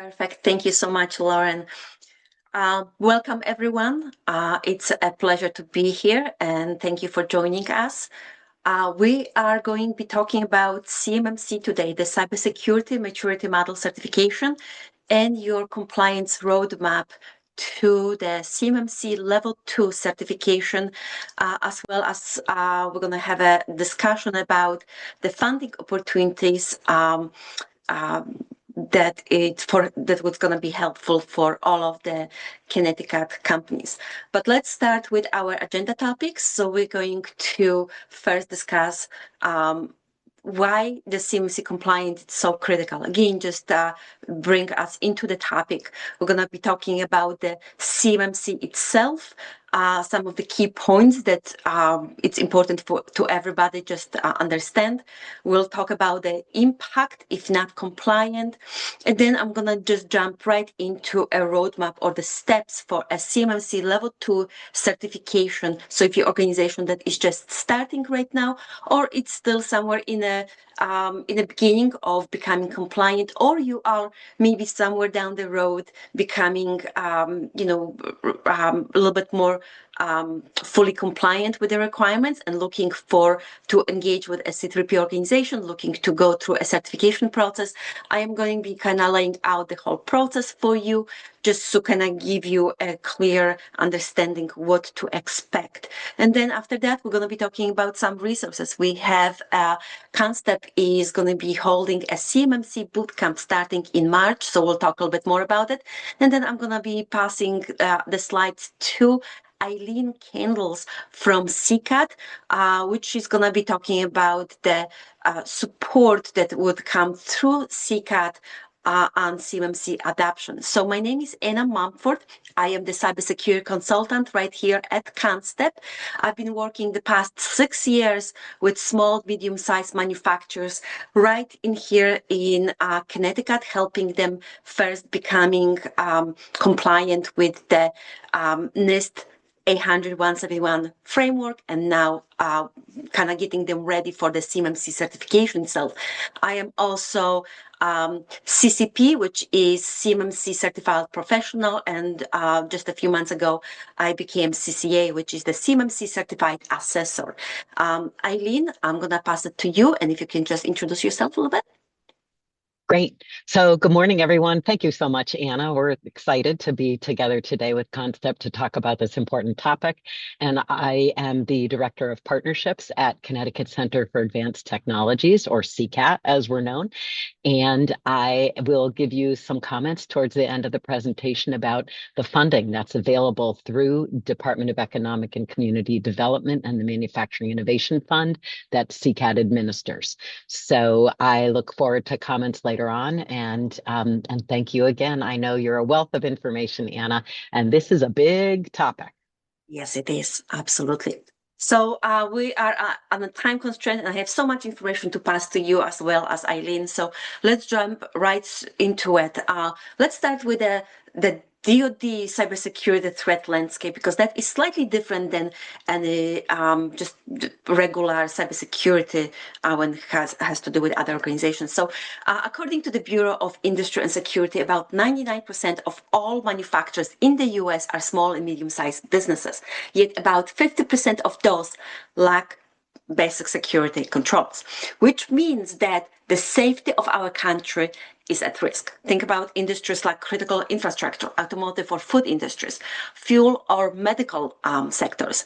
Perfect. Thank you so much, Lauren. Welcome, everyone. It's a pleasure to be here, and thank you for joining us. We are going to be talking about CMMC today, the Cybersecurity Maturity Model Certification, and your compliance roadmap to the CMMC Level 2 certification, as well as we're going to have a discussion about the funding opportunities that was going to be helpful for all of the Connecticut companies. But let's start with our agenda topics. So we're going to first discuss why the CMMC compliance is so critical. Again, just bring us into the topic. We're going to be talking about the CMMC itself, some of the key points that it's important to everybody just understand. We'll talk about the impact if not compliant, and then I'm gonna just jump right into a roadmap or the steps for a CMMC Level 2 certification. So if your organization that is just starting right now, or it's still somewhere in the beginning of becoming compliant, or you are maybe somewhere down the road becoming, a little bit more fully compliant with the requirements and looking to engage with a C3P organization, looking to go through a certification process. I am going to be kind of laying out the whole process for you, just to kind of give you a clear understanding what to expect. And then after that, we're going to be talking about some resources. We have CONNSTEP is going to be holding a CMMC bootcamp starting in March, so we'll talk a little bit more about it. And then I'm going to be passing the slides to Eileen Kendalls from CCAT, which is going to be talking about the support that would come through CCAT on CMMC adoption. So my name is Anna Mumford. I am the cybersecurity consultant right here at CONNSTEP. I've been working the past 6 years with small, medium-sized manufacturers right in here in Connecticut, helping them first becoming compliant with the NIST 800-171 framework, and now kind of getting them ready for the CMMC certification itself. I am also CCP, which is CMMC Certified Professional, and just a few months ago, I became CCA, which is the CMMC Certified Assessor. Eileen, I'm going to pass it to you, and if you can just introduce yourself a little bit. Great. So good morning, everyone. Thank you so much, Anna. We're excited to be together today with CONNSTEP to talk about this important topic. And I am the Director of Partnerships at Connecticut Center for Advanced Technologies, or CCAT, as we're known. And I will give you some comments towards the end of the presentation about the funding that's available through Department of Economic and Community Development and the Manufacturing Innovation Fund that CCAT administers. So I look forward to comments later on, and thank you again. I know you're a wealth of information, Anna, and this is a big topic. Yes, it is. Absolutely. So we are on a time constraint, and I have so much information to pass to you as well as Eileen. So let's jump right into it. Let's start with the DoD cybersecurity threat landscape, because that is slightly different than any just regular cybersecurity when it has to do with other organizations. So according to the Bureau of Industry and Security, about 99% of all manufacturers in the US are small and medium-sized businesses, yet about 50% of those lack basic security controls, which means that the safety of our country is at risk. Think about industries like critical infrastructure, automotive or food industries, fuel or medical sectors.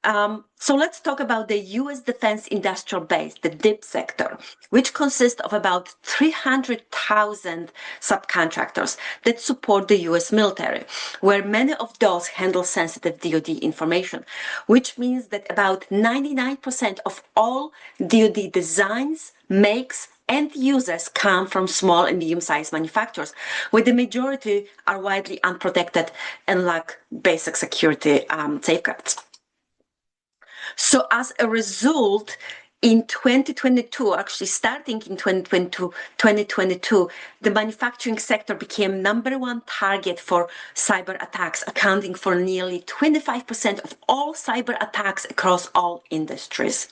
So let's talk about the U.S. defense industrial base, the DIB sector, which consists of about 300,000 subcontractors that support the U.S. military, where many of those handle sensitive DoD information, which means that about 99% of all DoD designs, makes, and users come from small and medium-sized manufacturers, where the majority are widely unprotected and lack basic security safeguards. So as a result, in 2022, actually starting in 2022, the manufacturing sector became #1 target for cyber attacks, accounting for nearly 25% of all cyber attacks across all industries.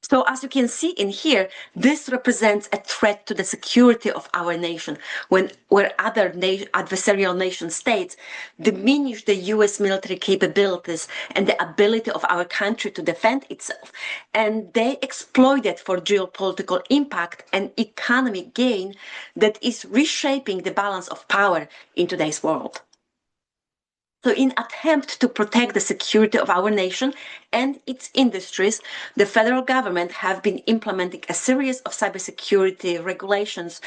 So as you can see in here, this represents a threat to the security of our nation where other adversarial nation states diminish the US military capabilities and the ability of our country to defend itself. And they exploit it for geopolitical impact and economic gain that is reshaping the balance of power in today's world. So in attempt to protect the security of our nation and its industries, the federal government have been implementing a series of cybersecurity regulations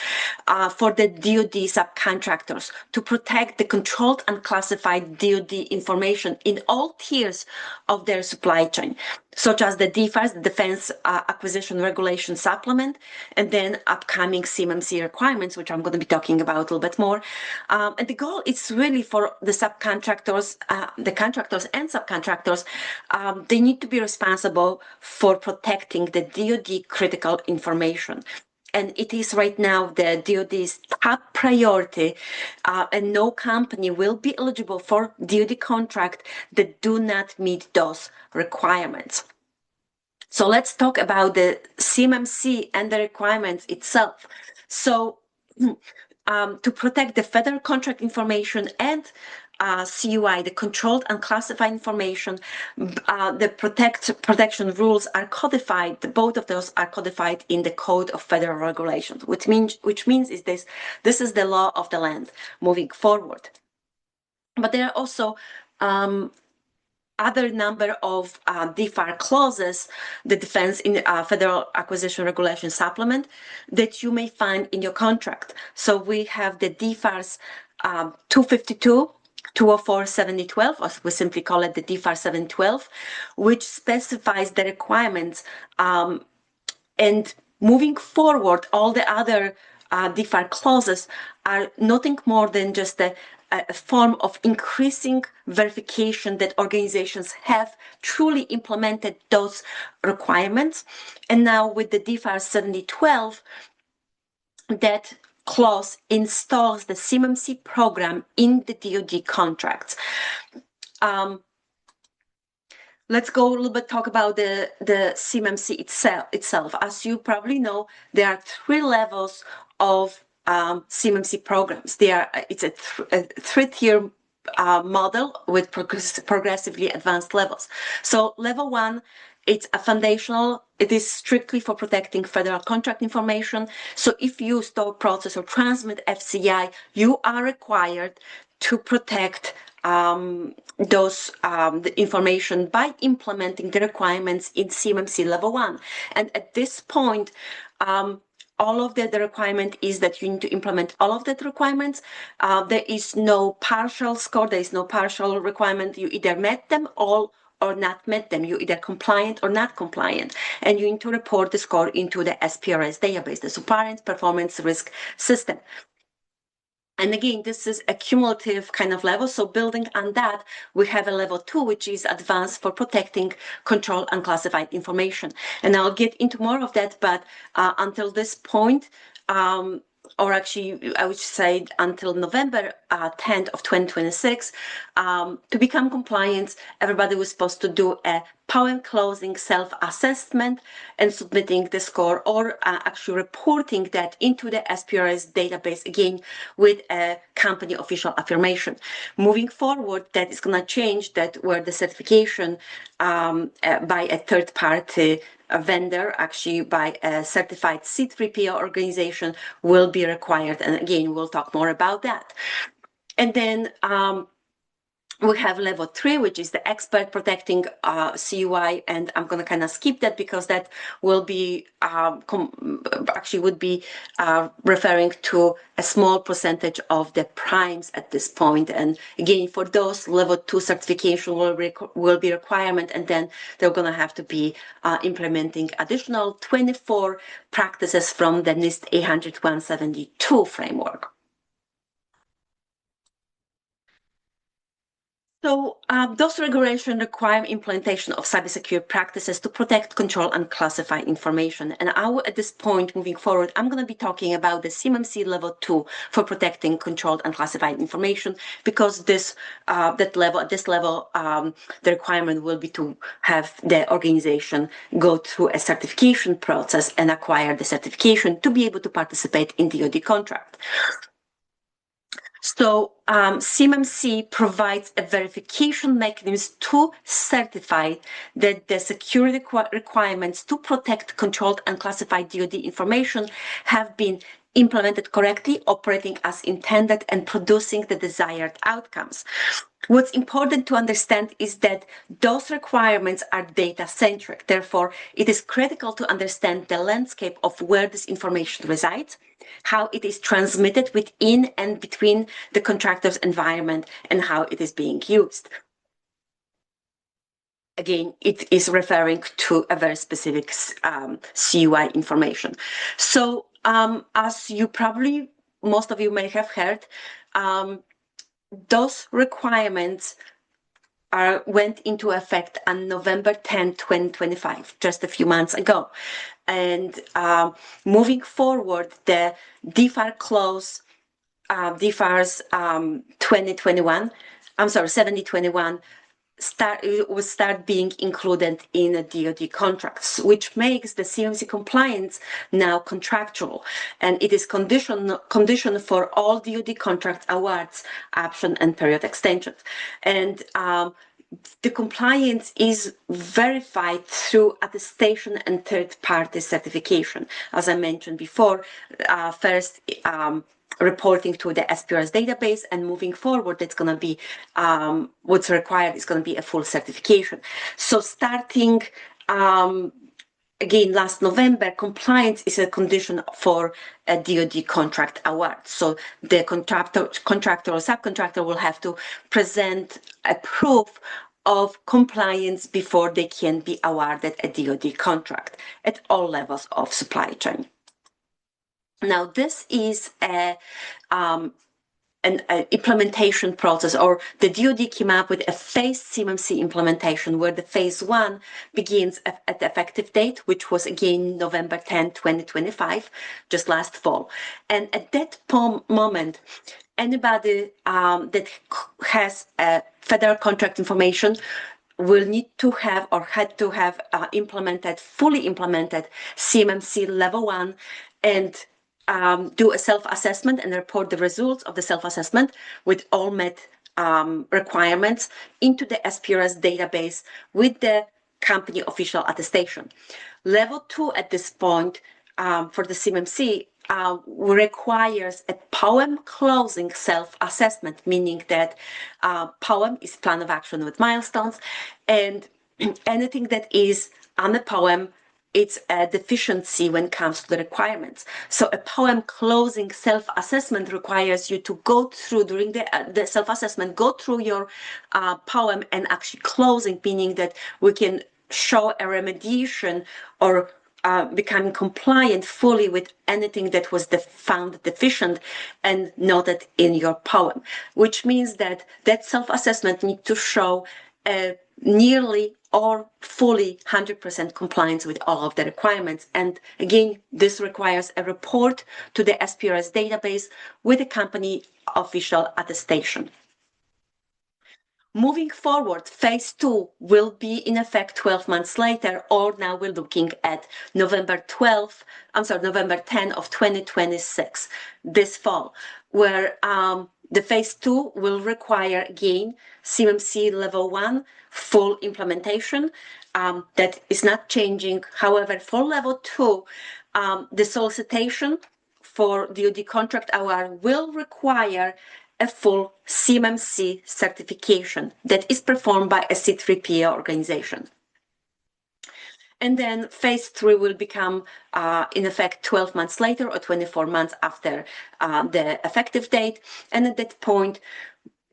for the DoD subcontractors to protect the controlled and classified DoD information in all tiers of their supply chain, such as the DFARS, the Defense Acquisition Regulation Supplement, and then upcoming CMMC requirements, which I'm going to be talking about a little bit more. And the goal is really for the subcontractors, the contractors and subcontractors, they need to be responsible for protecting the DoD critical information. And it is right now the DoD's top priority, and no company will be eligible for DoD contract that do not meet those requirements. So let's talk about the CMMC and the requirements itself. So to protect the federal contract information and CUI, the controlled and classified information, the protection rules are codified. Both of those are codified in the Code of Federal Regulations, which means is this is the law of the land moving forward. But there are also other number of DFAR clauses, the Defense in Federal Acquisition Regulation Supplement, that you may find in your contract. So we have the DFARS 252, 204, 7012, or we simply call it the DFAR 712, which specifies the requirements. And moving forward, all the other DFAR clauses are nothing more than just a form of increasing verification that organizations have truly implemented those requirements. And now with the DFAR 7012, that clause installs the CMMC program in the DoD contracts. Let's go a little bit talk about the CMMC itself. As you probably know, there are 3 levels of CMMC programs. It's a three-tier model with progressively advanced levels. So level 1, it's a foundational. It is strictly for protecting federal contract information. So if you store, process, or transmit FCI, you are required to protect the information by implementing the requirements in CMMC level 1. And at this point, all of the requirement is that you need to implement all of the requirements. There is no partial score. There is no partial requirement. You either met them all or not met them. You're either compliant or not compliant. And you need to report the score into the SPRS database, the Supplier Performance Risk System. And again, this is a cumulative kind of level. So building on that, we have a level 2, which is advanced for protecting controlled and classified information. And I'll get into more of that, but until this point, or actually, I would say until November 10th of 2026, to become compliant, everybody was supposed to do a poem closing self-assessment and submitting the score, or actually reporting that into the SPRS database, again, with a company official affirmation. Moving forward, that is going to change, that where the certification by a third-party vendor, actually by a certified C3PO organization, will be required. And again, we'll talk more about that. And then we have level 3, which is the expert protecting CUI, and I'm going to kind of skip that because that will be actually would be referring to a small percentage of the primes at this point. And again, for those, level 2 certification will be requirement, and then they're going to have to be implementing additional 24 practices from the NIST 800-172 framework. So those regulations require implementation of cybersecurity practices to protect, control, and classify information. And at this point, moving forward, I'm going to be talking about the CMMC level 2 for protecting, controlled, and classified information, because at this level, the requirement will be to have the organization go through a certification process and acquire the certification to be able to participate in the DoD contract. So CMMC provides a verification mechanism to certify that the security requirements to protect, controlled, and classified DoD information have been implemented correctly, operating as intended, and producing the desired outcomes. What's important to understand is that those requirements are data-centric. Therefore, it is critical to understand the landscape of where this information resides, how it is transmitted within and between the contractor's environment, and how it is being used. Again, it is referring to a very specific CUI information. So as you probably, most of you may have heard, those requirements went into effect on November 10, 2025, just a few months ago. And moving forward, the DFAR clause, DFAR's 7021, will start being included in the DoD contracts, which makes the CMMC compliance now contractual, and it is condition for all DoD contract awards, option, and period extensions. And the compliance is verified through attestation and third-party certification. As I mentioned before, first reporting to the SPRS database, and moving forward, it's going to be what's required is going to be a full certification. So starting again last November, compliance is a condition for a DoD contract award. So the contractor or subcontractor will have to present a proof of compliance before they can be awarded a DoD contract at all levels of supply chain. Now, this is an implementation process, or the DoD came up with a phased CMMC implementation, where the phase 1 begins at the effective date, which was again November 10, 2025, just last fall. And at that moment, anybody that has federal contract information will need to have, or had to have fully implemented CMMC level 1, and do a self-assessment and report the results of the self-assessment with all met requirements into the SPRS database with the company official attestation. Level 2 at this point for the CMMC requires a POEM closing self-assessment, meaning that POEM is plan of action with milestones, and anything that is on the POEM, it's a deficiency when it comes to the requirements. So a POEM closing self-assessment requires you to go through, during the self-assessment, go through your POEM and actually closing, meaning that we can show a remediation or becoming compliant fully with anything that was found deficient and noted in your POEM, which means that that self-assessment needs to show nearly or fully 100% compliance with all of the requirements. And again, this requires a report to the SPRS database with a company official attestation. Moving forward, phase 2 will be in effect 12 months later, or now we're looking at November 10 of 2026, this fall, where the phase 2 will require, again, CMMC level 1 full implementation. That is not changing. However, for level 2, the solicitation for DoD contract award will require a full CMMC certification that is performed by a C3PA organization. And then phase 3 will become in effect 12 months later, or 24 months after the effective date. And at that point,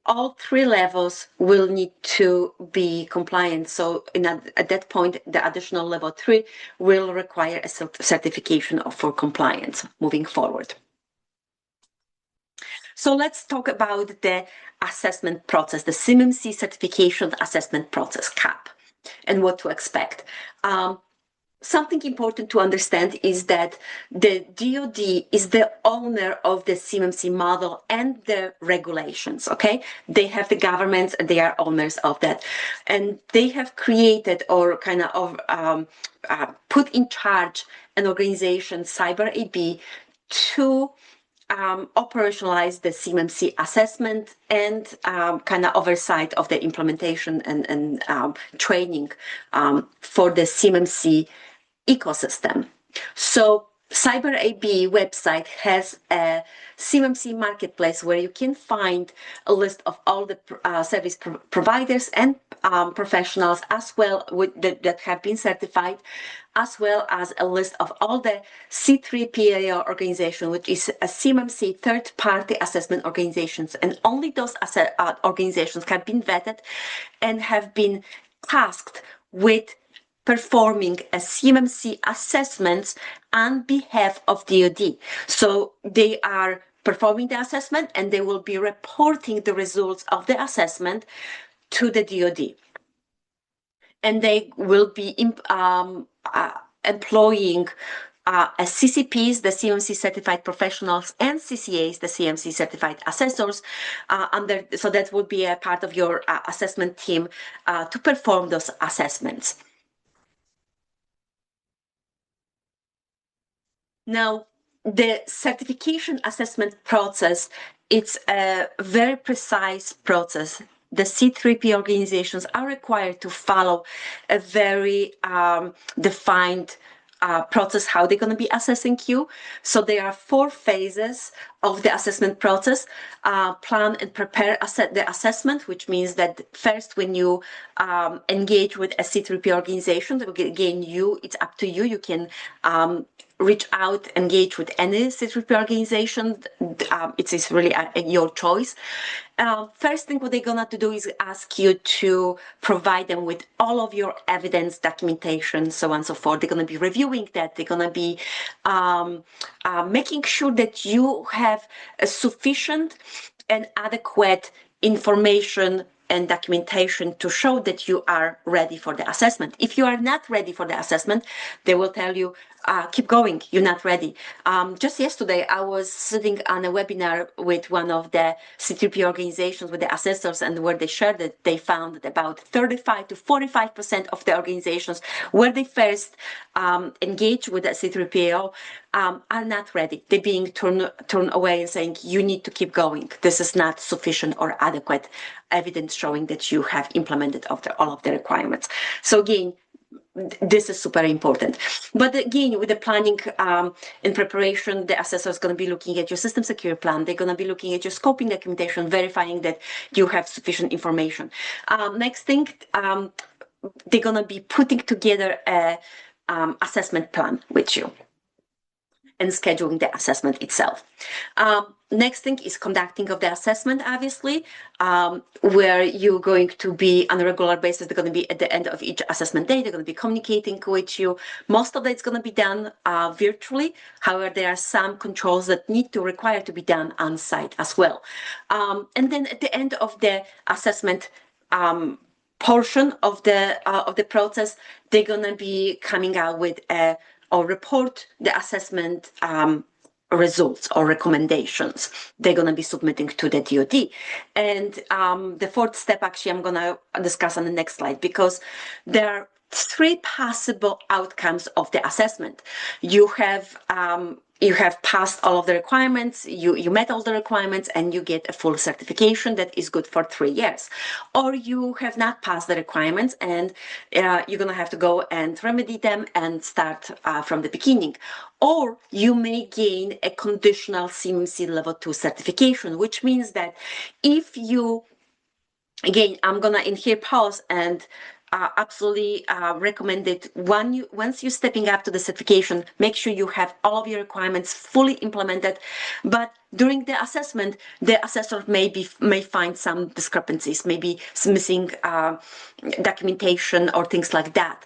all 3 levels will need to be compliant. So at that point, the additional level 3 will require a certification for compliance moving forward. So let's talk about the assessment process, the CMMC certification assessment process, CAP, and what to expect. Something important to understand is that the DoD is the owner of the CMMC model and the regulations, okay? They have the governments and they are owners of that. And they have created or kind of put in charge an organization, CyberAB, to operationalize the CMMC assessment and kind of oversight of the implementation and training for the CMMC ecosystem. So CyberAB website has a CMMC marketplace where you can find a list of all the service providers and professionals as well that have been certified, as well as a list of all the C3PAO organization, which is a CMMC third-party assessment organizations. And only those organizations have been vetted and have been tasked with performing a CMMC assessments on behalf of DoD. So they are performing the assessment and they will be reporting the results of the assessment to the DoD. And they will be employing as CCPs, the CMMC certified professionals, and CCAs, the CMMC certified assessors, so that would be a part of your assessment team to perform those assessments. Now, the certification assessment process, it's a very precise process. The C3P organizations are required to follow a very defined process, how they're going to be assessing you. So there are 4 phases of the assessment process. Plan and prepare the assessment, which means that first when you engage with a C3P organization, again, it's up to you. You can reach out, engage with any C3P organization. It is really your choice. First thing what they're going to do is ask you to provide them with all of your evidence, documentation, so on and so forth. They're going to be reviewing that. They're going to be making sure that you have a sufficient and adequate information and documentation to show that you are ready for the assessment. If you are not ready for the assessment, they will tell you, keep going, you're not ready. Just yesterday, I was sitting on a webinar with one of the C3P organizations, with the assessors, and where they shared that they found that about 35 to 45% of the organizations where they first engage with the C3PAO are not ready. They're being turned away and saying, you need to keep going. This is not sufficient or adequate evidence showing that you have implemented all of the requirements. So again, this is super important. But again, with the planning and preparation, the assessor is going to be looking at your system security plan. They're going to be looking at your scoping documentation, verifying that you have sufficient information. Next thing, they're going to be putting together a assessment plan with you and scheduling the assessment itself. Next thing is conducting of the assessment, obviously, where you're going to be on a regular basis. They're going to be at the end of each assessment day. They're going to be communicating with you. Most of it's going to be done virtually. However, there are some controls that require to be done on site as well. And then at the end of the assessment portion of the process, they're going to be coming out with or report the assessment results or recommendations they're going to be submitting to the DoD. And the 4th step, actually, I'm going to discuss on the next slide, because there are 3 possible outcomes of the assessment. You have passed all of the requirements, you met all the requirements, and you get a full certification that is good for 3 years. Or you have not passed the requirements, and you're going to have to go and remedy them and start from the beginning. Or you may gain a conditional CMMC level 2 certification, which means that if you, again, I'm going to in here pause and absolutely recommend it. Once you're stepping up to the certification, make sure you have all of your requirements fully implemented. But during the assessment, the assessor may find some discrepancies, maybe some missing documentation or things like that.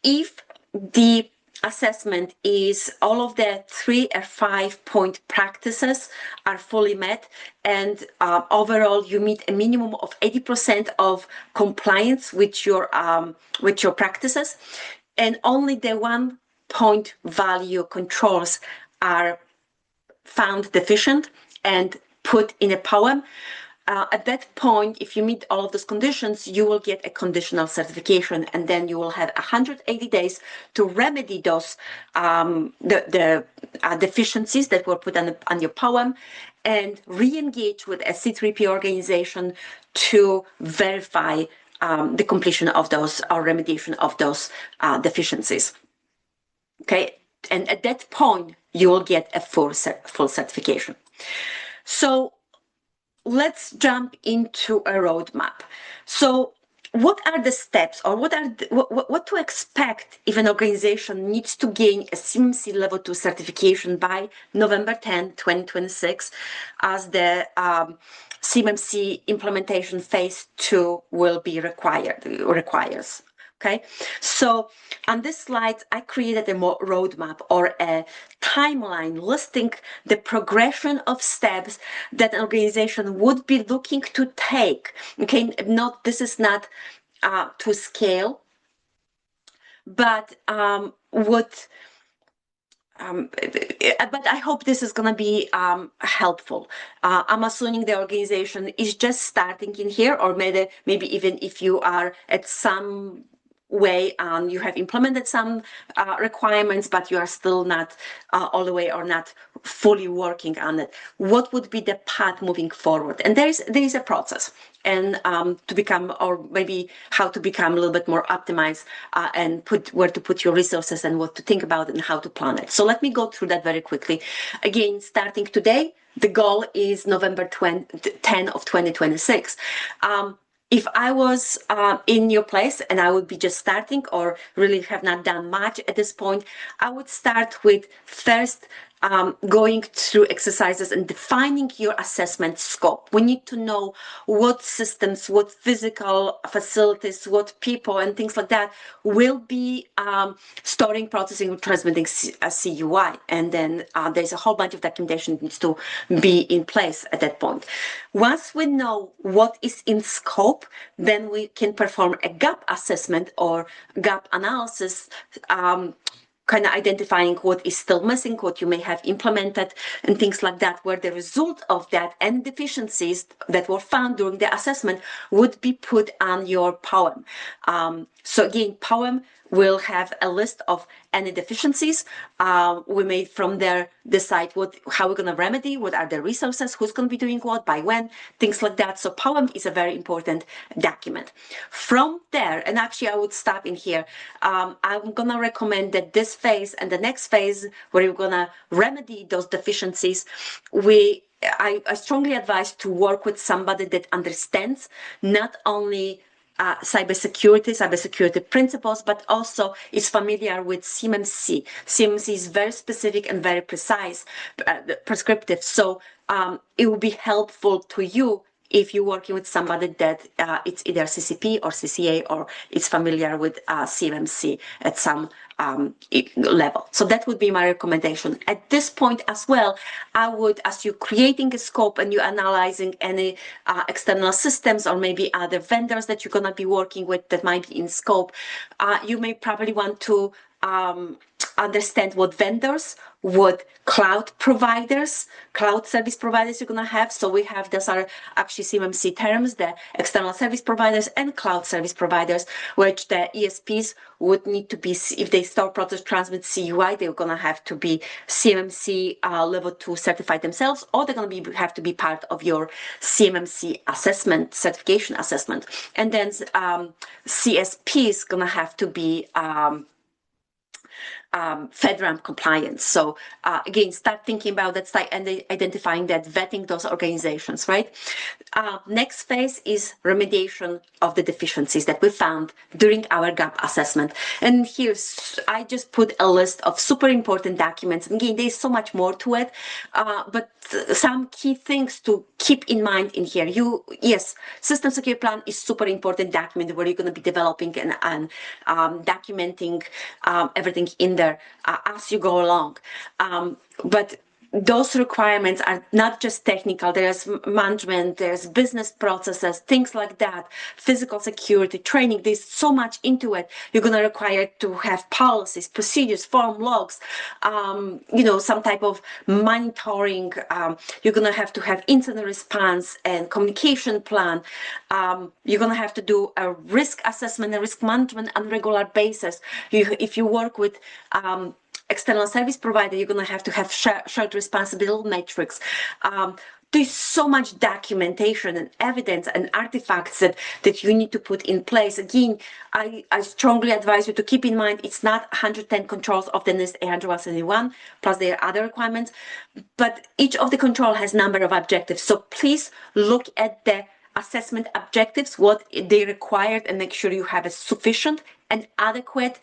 If the assessment is all of the 3 or 5 point practices are fully met, and overall you meet a minimum of 80% of compliance with your practices, and only the 1 point value controls are found deficient and put in a poem. At that point, if you meet all of those conditions, you will get a conditional certification, and then you will have 180 days to remedy those deficiencies that were put on your poem, and re-engage with a C3P organization to verify the completion of those or remediation of those deficiencies. Okay, and at that point, you will get a full certification. So let's jump into a roadmap. So what are the steps, or what to expect if an organization needs to gain a CMMC level 2 certification by November 10, 2026, as the CMMC implementation phase 2 will be requires. Okay, so on this slide, I created a roadmap or a timeline listing the progression of steps that an organization would be looking to take. Okay, this is not to scale, but but I hope this is going to be helpful. I'm assuming the organization is just starting in here, or maybe even if you are at some way you have implemented some requirements, but you are still not all the way or not fully working on it. What would be the path moving forward? And there is a process, and to become, or maybe how to become a little bit more optimized, and where to put your resources and what to think about and how to plan it. So let me go through that very quickly. Again, starting today, the goal is November 10 of 2026. If I was in your place and I would be just starting, or really have not done much at this point, I would start with first going through exercises and defining your assessment scope. We need to know what systems, what physical facilities, what people and things like that will be storing, processing, transmitting CUI. And then there's a whole bunch of documentation that needs to be in place at that point. Once we know what is in scope, then we can perform a gap assessment or gap analysis, kind of identifying what is still missing, what you may have implemented, and things like that, where the result of that and deficiencies that were found during the assessment would be put on your poem. So again, poem will have a list of any deficiencies. We may from there decide how we're going to remedy, what are the resources, who's going to be doing what, by when, things like that. So poem is a very important document. From there, and actually I would stop in here, I'm going to recommend that this phase and the next phase, where you're going to remedy those deficiencies, I strongly advise to work with somebody that understands not only cybersecurity principles, but also is familiar with CMMC. CMMC is very specific and very precise, prescriptive. So it will be helpful to you if you're working with somebody that it's either CCP or CCA, or is familiar with CMMC at some level. So that would be my recommendation. At this point as well, I would, as you're creating a scope and you're analyzing any external systems or maybe other vendors that you're going to be working with that might be in scope, you may probably want to understand what vendors, what cloud service providers you're going to have. So we have, those are actually CMMC terms, the external service providers and cloud service providers, which the ESPs would need to be, if they store, process, transmit CUI, they're going to have to be CMMC level 2 certified themselves, or they're going to have to be part of your CMMC assessment, certification assessment. And then CSP is going to have to be FedRAMP compliance. So again, start thinking about that and identifying that, vetting those organizations, right? Next phase is remediation of the deficiencies that we found during our gap assessment. And here's, I just put a list of super important documents. And again, there's so much more to it, but some key things to keep in mind in here. Yes, system security plan is super important document where you're going to be developing and documenting everything in there as you go along. But those requirements are not just technical. There's management, there's business processes, things like that, physical security, training. There's so much into it. You're going to require to have policies, procedures, form logs, some type of monitoring. You're going to have incident response and communication plan. You're going to have to do a risk assessment and risk management on a regular basis. If you work with external service provider, you're going to have shared responsibility matrix. There's so much documentation and evidence and artifacts that you need to put in place. Again, I strongly advise you to keep in mind it's not 110 controls of the NIST 800-171, plus there are other requirements, but each of the control has number of objectives. So please look at the assessment objectives, what they required, and make sure you have a sufficient and adequate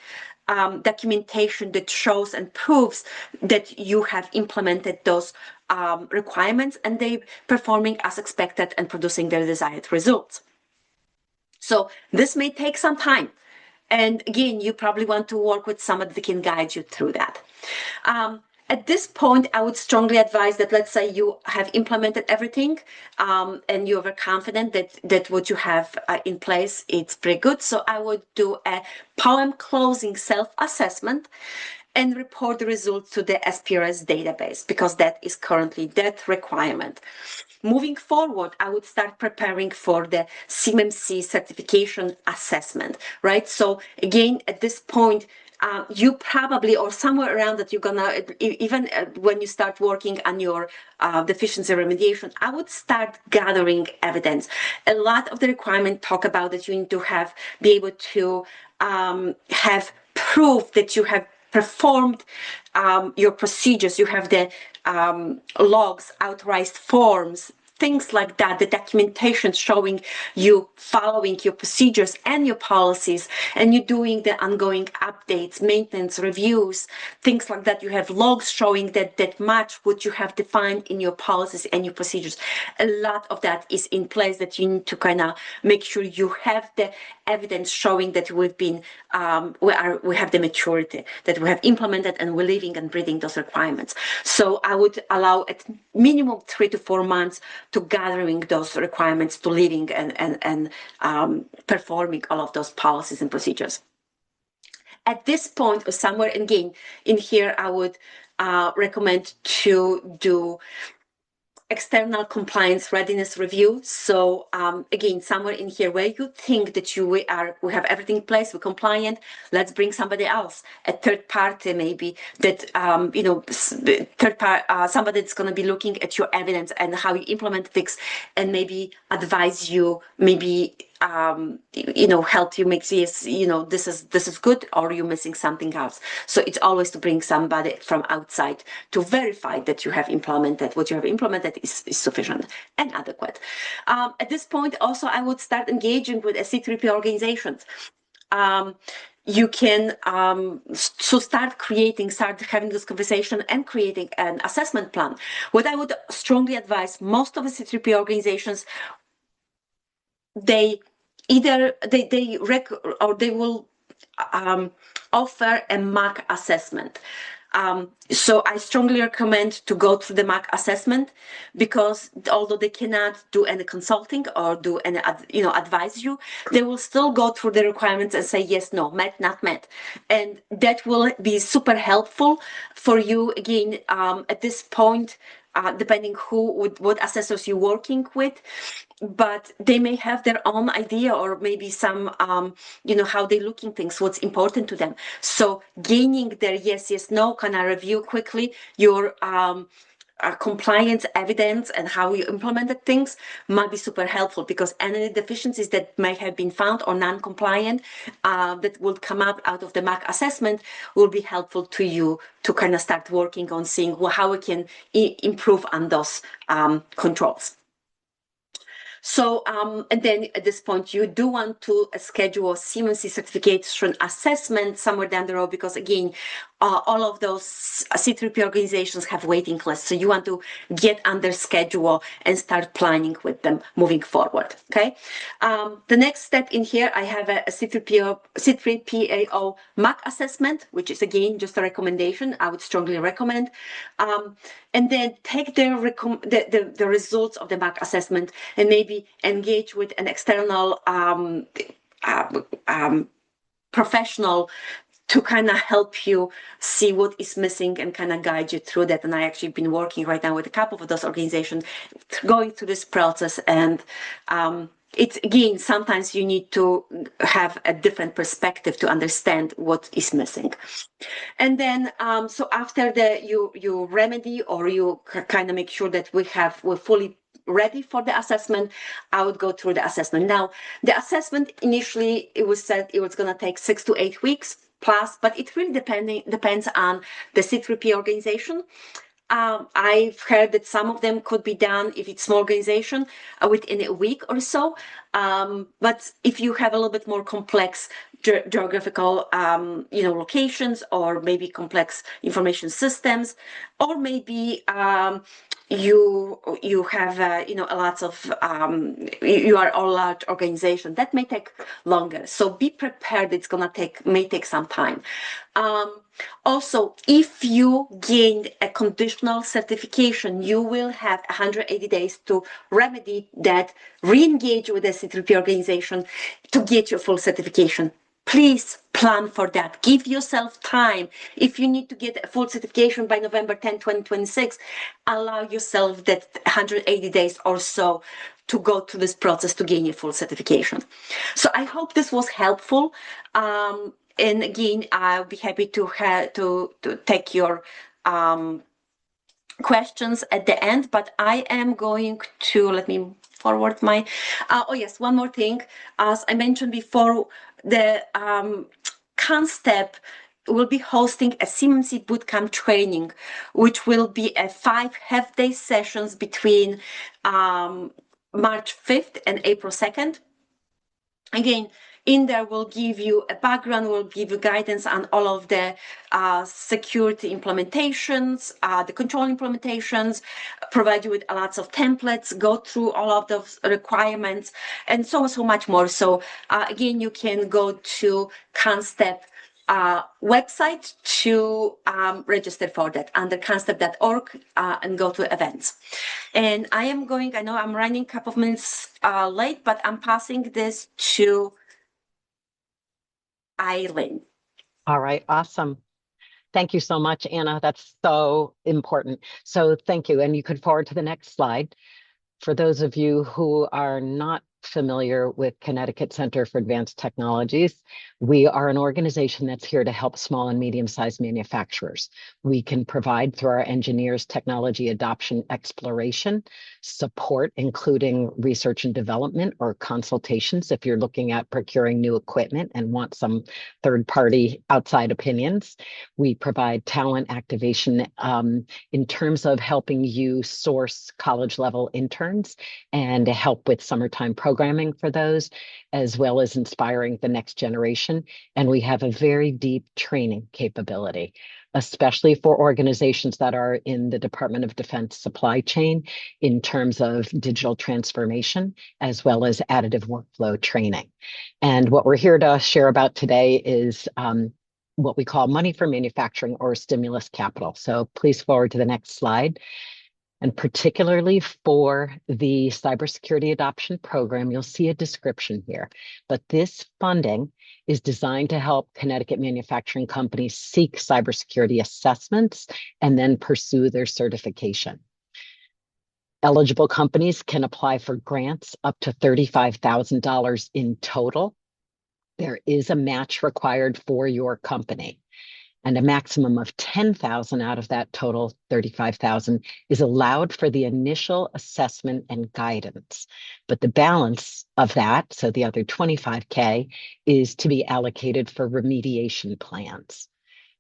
documentation that shows and proves that you have implemented those requirements and they performing as expected and producing their desired results. So this may take some time. And again, you probably want to work with someone that can guide you through that. At this point, I would strongly advise that, let's say you have implemented everything and you're very confident that what you have in place, it's pretty good. So I would do a poem closing self-assessment and report the results to the SPRS database, because that is currently that requirement. Moving forward, I would start preparing for the CMMC certification assessment, right? So again, at this point, you probably, or somewhere around that, you're gonna, even when you start working on your deficiency remediation, I would start gathering evidence. A lot of the requirements talk about that you need to be able to have proof that you have performed your procedures. You have the logs, authorized forms, things like that, the documentation showing you following your procedures and your policies, and you're doing the ongoing updates, maintenance, reviews, things like that. You have logs showing that match what you have defined in your policies and your procedures. A lot of that is in place that you need to kind of make sure you have the evidence showing that we've been, we have the maturity, that we have implemented and we're living and breathing those requirements. So I would allow at minimum 3 to 4 months to gathering those requirements, to living and performing all of those policies and procedures. At this point, or somewhere again in here, I would recommend to do external compliance readiness review. So again, somewhere in here where you think that we have everything in place, we're compliant, let's bring somebody else, a third party maybe, that somebody that's going to be looking at your evidence and how you implement things, and maybe advise you, maybe help you make this, this is good, or you're missing something else. So it's always to bring somebody from outside to verify that you have implemented, what you have implemented is sufficient and adequate. At this point, also, I would start engaging with C3P organizations. You can start having this conversation and creating an assessment plan. What I would strongly advise, most of the C3P organizations, they will offer a MAC assessment. So I strongly recommend to go through the MAC assessment, because although they cannot do any consulting or do any, advise you, they will still go through the requirements and say yes, no, met, not met. And that will be super helpful for you, again, at this point, depending what assessors you're working with. But they may have their own idea, or maybe some, how they're looking things, what's important to them. So gaining their yes, no, can I review quickly your compliance evidence and how you implemented things might be super helpful, because any deficiencies that may have been found or non-compliant that will come up out of the MAC assessment will be helpful to you to kind of start working on seeing how we can improve on those controls. So, and then at this point, you do want to schedule a CMMC certification assessment somewhere down the road, because again, all of those C3P organizations have waiting lists. So you want to get under schedule and start planning with them moving forward. Okay. The next step in here, I have a C3PAO MAC assessment, which is again just a recommendation. I would strongly recommend. And then take the results of the MAC assessment and maybe engage with an external professional to kind of help you see what is missing and kind of guide you through that. And I actually been working right now with a couple of those organizations going through this process. And it's, again, sometimes you need to have a different perspective to understand what is missing. And then, so after you remedy, or you kind of make sure that we're fully ready for the assessment, I would go through the assessment. Now, the assessment initially, it was said it was going to take 6 to 8 weeks plus, but it really depends on the C3P organization. I've heard that some of them could be done, if it's small organization, within a week or so. But if you have a little bit more complex geographical, locations, or maybe complex information systems, or maybe you have a lot of you are a large organization, that may take longer. So be prepared. It's may take some time. Also, if you gained a conditional certification, you will have 180 days to remedy that, re-engage with the C3P organization to get your full certification. Please plan for that. Give yourself time. If you need to get a full certification by November 10, 2026, allow yourself that 180 days or so to go through this process to gain your full certification. So I hope this was helpful. And again, I'll be happy to take your questions at the end, but I am going to, let me forward my, one more thing. As I mentioned before, the CONNSTEP will be hosting a CMMC bootcamp training, which will be a 5 half-day sessions between March 5th and April 2nd. Again, in there, we'll give you a background, we'll give you guidance on all of the security implementations, the control implementations, provide you with lots of templates, go through all of those requirements, and so much more. So again, you can go to CONNSTEP website to register for that under constep.org and go to events. And I know I'm running a couple of minutes late, but I'm passing this to Eileen. All right, awesome. Thank you so much, Anna. That's so important. So thank you. And you could forward to the next slide. For those of you who are not familiar with Connecticut Center for Advanced Technologies, we are an organization that's here to help small and medium-sized manufacturers. We can provide, through our engineers, technology adoption exploration, support, including research and development or consultations if you're looking at procuring new equipment and want some third-party outside opinions. We provide talent activation in terms of helping you source college-level interns and help with summertime programming for those, as well as inspiring the next generation. And we have a very deep training capability, especially for organizations that are in the Department of Defense supply chain in terms of digital transformation, as well as additive workflow training. And what we're here to share about today is what we call money for manufacturing, or stimulus capital. So please forward to the next slide. And particularly for the cybersecurity adoption program, you'll see a description here. But this funding is designed to help Connecticut manufacturing companies seek cybersecurity assessments and then pursue their certification. Eligible companies can apply for grants up to $35,000 in total. There is a match required for your company, and a maximum of $10,000 out of that total $35,000 is allowed for the initial assessment and guidance. But the balance of that, so the other $25K, is to be allocated for remediation plans.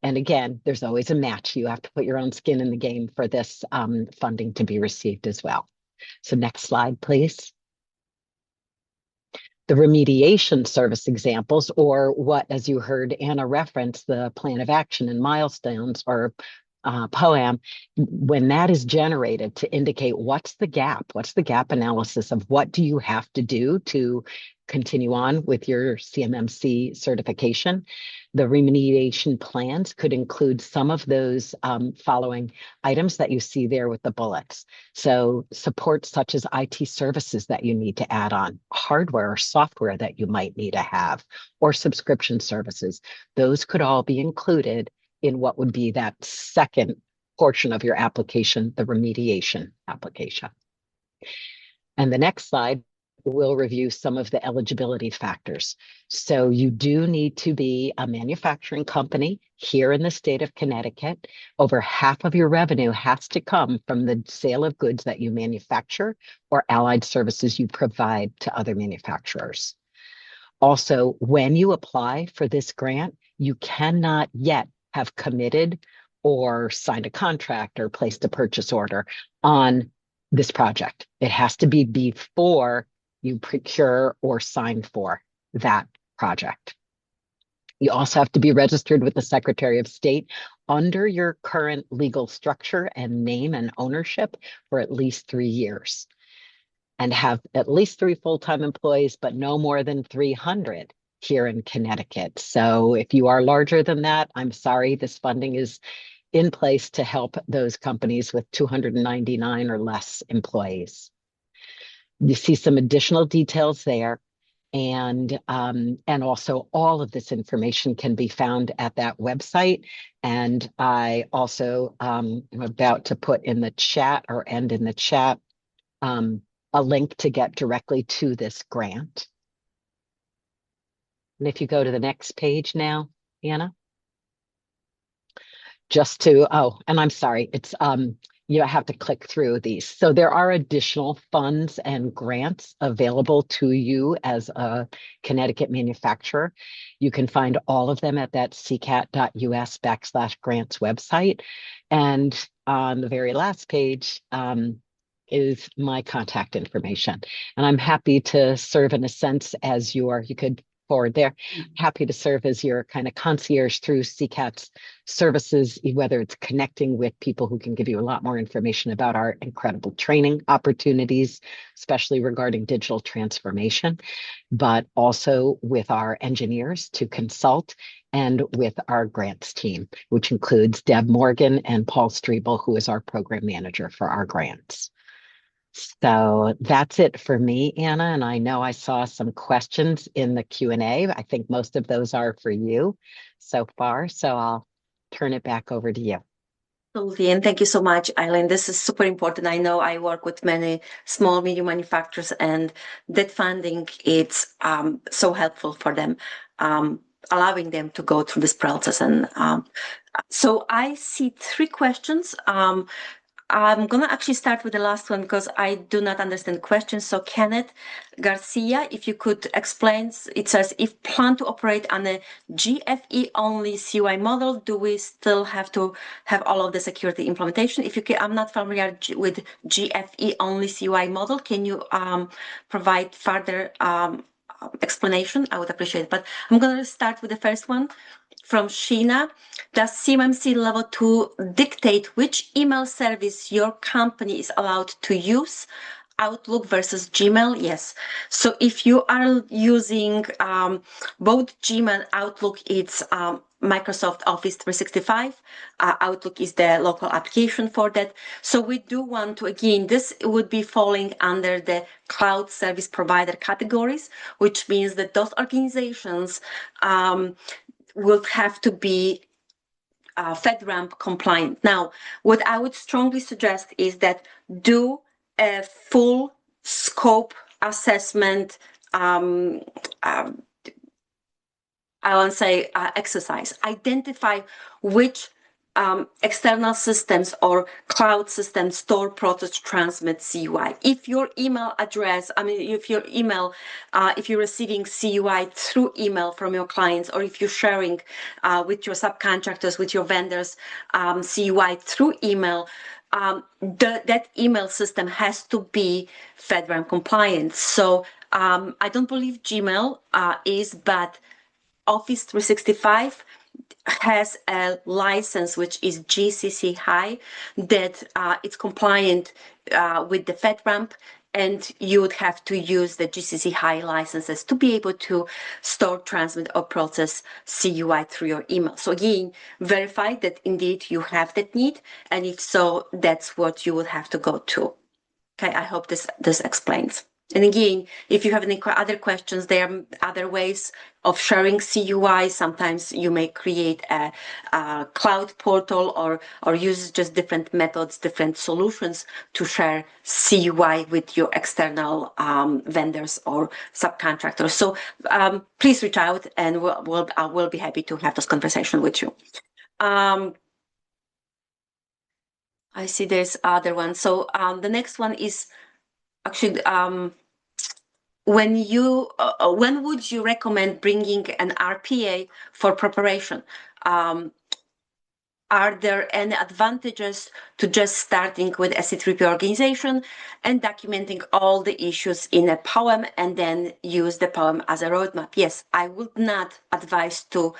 And again, there's always a match. You have to put your own skin in the game for this funding to be received as well. So next slide, please. The remediation service examples, or what, as you heard Anna reference, the plan of action and milestones, or POAM, when that is generated to indicate what's the gap analysis of what do you have to do to continue on with your CMMC certification. The remediation plans could include some of those following items that you see there with the bullets. So support such as IT services that you need to add on, hardware or software that you might need to have, or subscription services. Those could all be included in what would be that second portion of your application, the remediation application. And the next slide will review some of the eligibility factors. So you do need to be a manufacturing company here in the state of Connecticut. Over half of your revenue has to come from the sale of goods that you manufacture or allied services you provide to other manufacturers. Also, when you apply for this grant, you cannot yet have committed or signed a contract or placed a purchase order on this project. It has to be before you procure or sign for that project. You also have to be registered with the Secretary of State under your current legal structure and name and ownership for at least 3 years, and have at least 3 full-time employees, but no more than 300 here in Connecticut. So if you are larger than that, I'm sorry, this funding is in place to help those companies with 299 or less employees. You see some additional details there, and also all of this information can be found at that website. And I also am about to put in the chat, or end in the chat, a link to get directly to this grant. And if you go to the next page now, Anna, just to, oh, and I'm sorry, it's you have to click through these. So there are additional funds and grants available to you as a Connecticut manufacturer. You can find all of them at that ccat.us/grants website. And on the very last page is my contact information. And I'm happy to serve in a sense as you could forward there. Happy to serve as your kind of concierge through CCAT's services, whether it's connecting with people who can give you a lot more information about our incredible training opportunities, especially regarding digital transformation, but also with our engineers to consult, and with our grants team, which includes Deb Morgan and Paul Strebel, who is our program manager for our grants. So that's it for me, Anna. And I know I saw some questions in the Q&A. I think most of those are for you so far. So I'll turn it back over to you. Absolutely. And thank you so much, Eileen. This is super important. I know I work with many small, medium manufacturers, and that funding, it's so helpful for them, allowing them to go through this process. And so I see 3 questions. I'm going to actually start with the last one because I do not understand questions. So Kenneth Garcia, if you could explain, it says, if plan to operate on a GFE only CUI model, do we still have to have all of the security implementation? If you can, I'm not familiar with GFE only CUI model. Can you provide further explanation? I would appreciate it. But I'm going to start with the first one. From Sheena, does CMMC level 2 dictate which email service your company is allowed to use? Outlook versus Gmail? Yes. So if you are using both Gmail and Outlook, it's Microsoft Office 365. Outlook is the local application for that. So we do want to, again, this would be falling under the cloud service provider categories, which means that those organizations will have to be FedRAMP compliant. Now, what I would strongly suggest is that do a full scope assessment, I want to say exercise. Identify which external systems or cloud systems store, process, transmit CUI. If your email address, if your email, if you're receiving CUI through email from your clients, or if you're sharing with your subcontractors, with your vendors, CUI through email, that email system has to be FedRAMP compliant. So I don't believe Gmail is, but Office 365 has a license which is GCC High that it's compliant with the FedRAMP, and you would have to use the GCC High licenses to be able to store, transmit, or process CUI through your email. So again, verify that indeed you have that need, and if so, that's what you would have to go to. Okay, I hope this explains. And again, if you have any other questions, there are other ways of sharing CUI. Sometimes you may create a cloud portal or use just different methods, different solutions to share CUI with your external vendors or subcontractors. So please reach out, and we'll be happy to have this conversation with you. I see there's other one. So the next one is actually when would you recommend bringing an RPA for preparation? Are there any advantages to just starting with a C3P organization and documenting all the issues in a poem and then use the poem as a roadmap? Yes, I would not advise to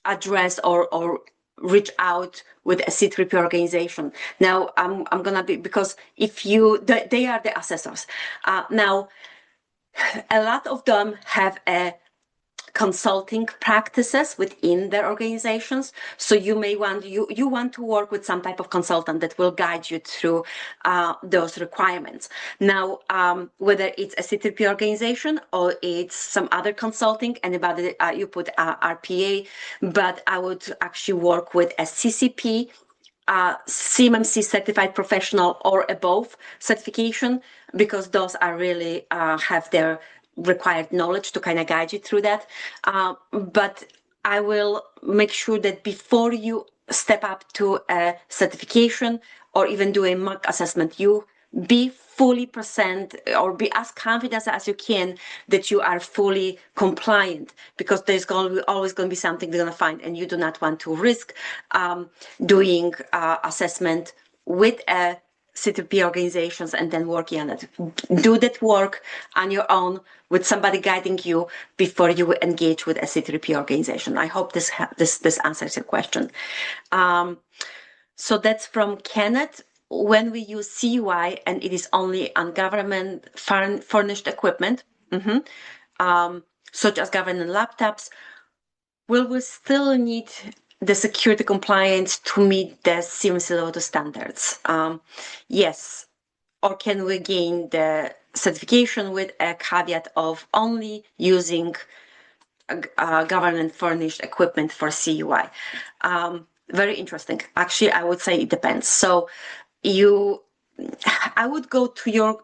address or reach out with a C3P organization. Now, I'm gonna be, because if they are the assessors. Now, a lot of them have a consulting practices within their organizations. So you may want, you want to work with some type of consultant that will guide you through those requirements. Now, whether it's a C3P organization or it's some other consulting, anybody, you put RPA, but I would actually work with a CCP, CMMC certified professional or above certification, because those are really have their required knowledge to kind of guide you through that. But I will make sure that before you step up to a certification or even do a mock assessment, you be fully present or be as confident as you can that you are fully compliant, because there's always going to be something they're going to find, and you do not want to risk doing assessment with a C3P organizations and then working on it. Do that work on your own with somebody guiding you before you engage with a C3P organization. I hope this answers your question. So that's from Kenneth. When we use CUI and it is only on government furnished equipment, such as government laptops, will we still need the security compliance to meet the CMMC level 2 standards? Yes. Or can we gain the certification with a caveat of only using government furnished equipment for CUI? Very interesting. Actually, I would say it depends. So I would go to your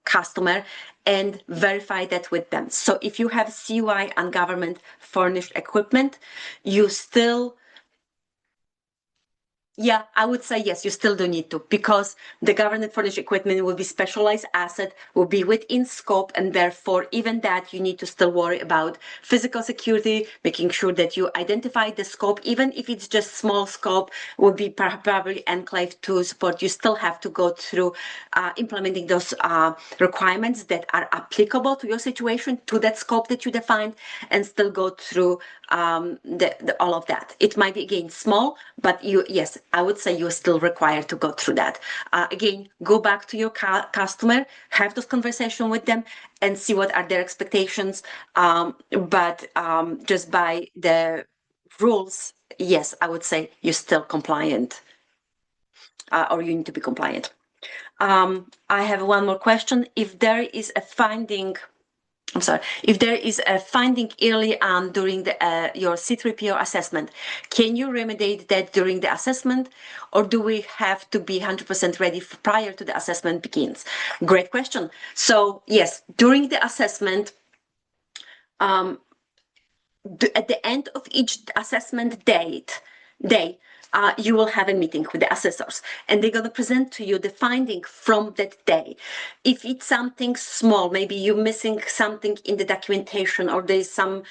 customer and verify that with them. So if you have CUI and government furnished equipment, you still, yeah, I would say yes, you still do need to, because the government furnished equipment will be specialized asset, will be within scope, and therefore even that you need to still worry about physical security, making sure that you identify the scope, even if it's just small scope, will be probably enclave to support. You still have to go through implementing those requirements that are applicable to your situation, to that scope that you defined, and still go through all of that. It might be, again, small, but yes, I would say you're still required to go through that. Again, go back to your customer, have this conversation with them, and see what are their expectations. But just by the rules, yes, I would say you're still compliant, or you need to be compliant. I have one more question. If there is a finding, if there is a finding early on during your C3PO assessment, can you remediate that during the assessment, or do we have to be 100% ready prior to the assessment begins? Great question. So yes, during the assessment, at the end of each assessment day, you will have a meeting with the assessors, and they're going to present to you the finding from that day. If it's something small, maybe you're missing something in the documentation, or there's some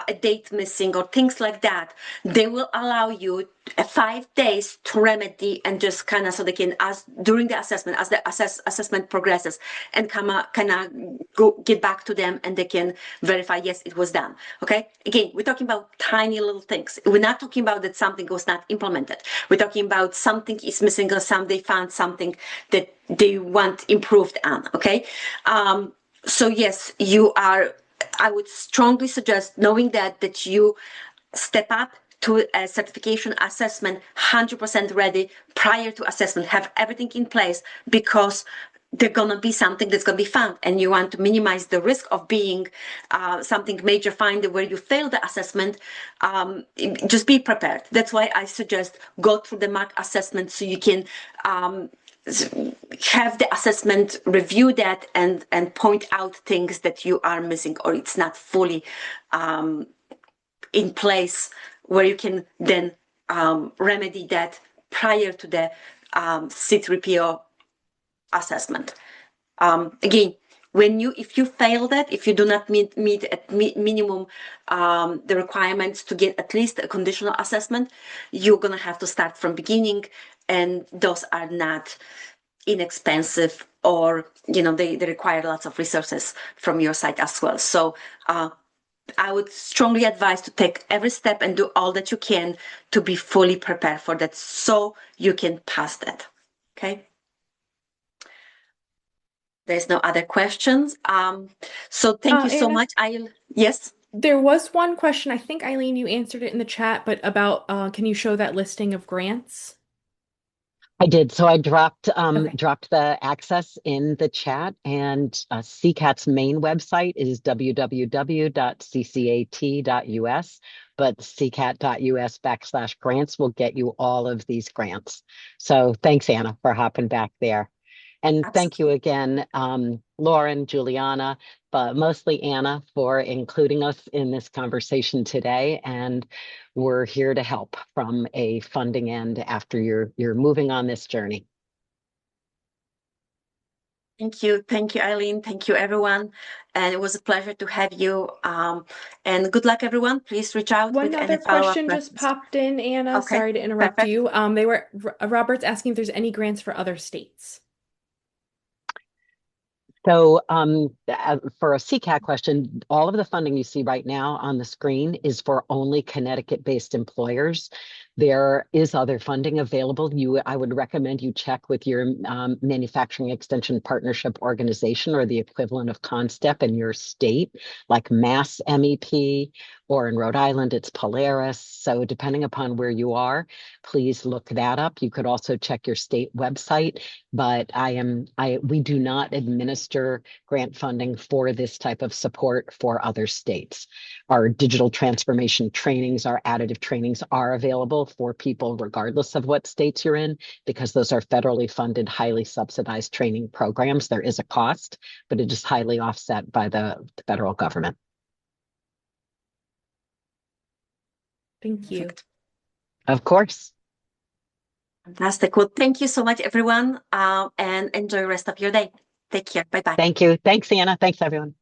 a date missing, or things like that, they will allow you 5 days to remedy, and just kind of, so they can, as during the assessment, as the assessment progresses, and kind of go get back to them, and they can verify, yes, it was done. Okay, again, we're talking about tiny little things. We're not talking about that something was not implemented. We're talking about something is missing, or they found something that they want improved on. Okay, so yes, you are, I would strongly suggest, knowing that you step up to a certification assessment 100% ready prior to assessment, have everything in place, because there's going to be something that's going to be found, and you want to minimize the risk of being something major find where you fail the assessment. Just be prepared. That's why I suggest go through the mock assessment, so you can have the assessment review that and point out things that you are missing, or it's not fully in place, where you can then remedy that prior to the C3PO assessment. Again, if you fail that, if you do not meet at minimum the requirements to get at least a conditional assessment, you're gonna have to start from beginning, and those are not inexpensive, or they require lots of resources from your side as well. So I would strongly advise to take every step and do all that you can to be fully prepared for that, so you can pass that. Okay. There's no other questions. So thank you so Anna, much. Yes. there was one question. I think, Eileen, you answered it in the chat, but about can you show that listing of grants? I did. So I dropped Okay. dropped the access in the chat, and CCAT's main website is www.ccat.us, but ccat.us/grants will get you all of these grants. So thanks, Anna, for hopping back there. And thank you again, Lauren, Juliana, but mostly Anna, for including us in this conversation today. And we're here to help from a funding end after you're moving on this journey. Thank you, Eileen. Thank you, everyone. And it was a pleasure to have you. And good luck, everyone. Please reach out One with any other follow-up question just questions. popped in, Anna. Okay, Sorry to interrupt perfect. you. Robert's asking if there's any grants for other states. So for a CCAT question, all of the funding you see right now on the screen is for only Connecticut-based employers. There is other funding available. I would recommend you check with your manufacturing extension partnership organization, or the equivalent of CONNSTEP in your state, like Mass MEP, or in Rhode Island, it's Polaris. So depending upon where you are, please look that up. You could also check your state website, but we do not administer grant funding for this type of support for other states. Our digital transformation trainings, our additive trainings are available for people regardless of what states you're in, because those are federally funded, highly subsidized training programs. There is a cost, but it is highly offset by the federal government. Thank you. Perfect. Of course. Fantastic. Well, thank you so much, everyone, and enjoy the rest of your day. Take care. Bye-bye. Thank you. Thanks, Anna. Thanks, everyone.